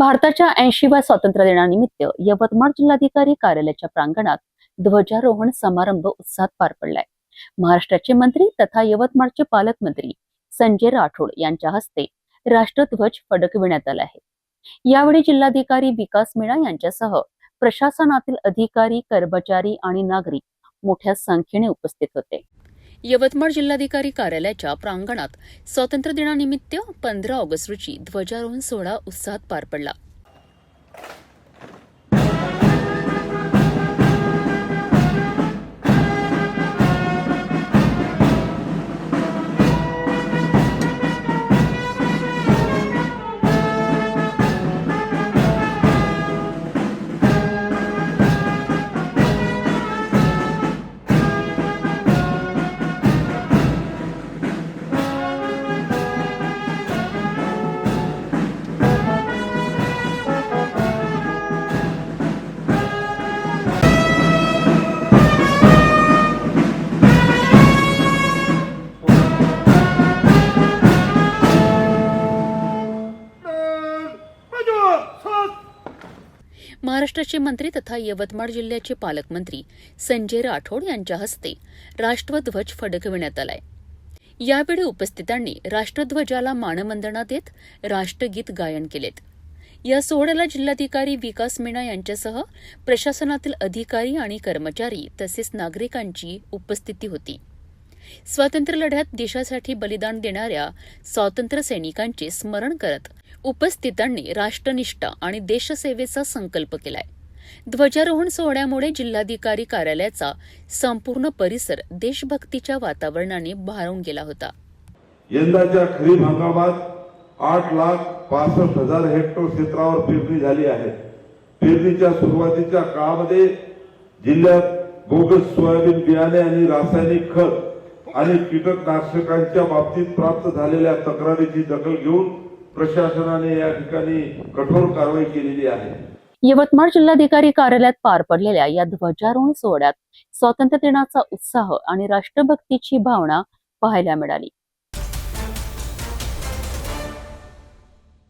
भारताच्या 80व्या स्वातंत्र्य दिनानिमित्त यवतमाळ जिल्हाधिकारी कार्यालयाच्या प्रांगणात ध्वजारोहण समारंभ उत्साहात पार पडलाय। महाराष्ट्राचे मंत्री तथा यवतमाळचे पालकमंत्री संजय राठोड यांच्या हस्ते राष्ट्रध्वज फडकविण्यात आला आहे। यावेळी जिल्हाधिकारी विकास मीणा यांच्यासह प्रशासनातील अधिकारी, कर्मचारी आणि नागरिक मोठ्या संख्येने उपस्थित होते। यवतमाळ जिल्हाधिकारी कार्यालयाच्या प्रांगणात स्वातंत्र्य दिनानिमित्त 15 ऑगस्ट रोजी ध्वजारोहण सोहळा उत्साहात पार पडला। महाराष्ट्राचे मंत्री तथा यवतमाळ जिल्ह्याचे पालकमंत्री संजय राठोड यांच्या हस्ते राष्ट्रध्वज फडकविण्यात आलाय। यावेळी उपस्थितांनी राष्ट्रध्वजाला मानवंदना देत राष्ट्रगीत गायन केलेत। या सोहळ्याला जिल्हाधिकारी विकास मीणा यांच्यासह प्रशासनातील अधिकारी आणि कर्मचारी तसेच नागरिकांची उपस्थिती होती। स्वातंत्र्य लढ्यात देशासाठी बलिदान देणाऱ्या स्वातंत्र्य सैनिकांचे स्मरण करत उपस्थितांनी राष्ट्रनिष्ठा आणि देशसेवेचा संकल्प केलाय। ध्वजारोहण सोहळ्यामुळे जिल्हाधिकारी कार्यालयाचा संपूर्ण परिसर देशभक्तीच्या वातावरणाने भारावून गेला होता। यंदाच्या खरीप हंगामात 8,65,000 हेक्टर क्षेत्रावर पेरणी झाली आहे। पेरणीच्या सुरुवातीच्या काळामध्ये जिल्ह्यात बोगस सोयाबीन बियाणे आणि रासायनिक खत आणि कीटकनाशकांच्या बाबतीत प्राप्त झालेल्या तक्रारीची दखल घेऊन प्रशासनाने या ठिकाणी कठोर कारवाई केलेली आहे। यवतमाळ जिल्हाधिकारी कार्यालयात पार पडलेल्या या ध्वजारोहण सोहळ्यात स्वातंत्र्य दिनाचा उत्साह आणि राष्ट्रभक्तीची भावना पाहायला मिळाली।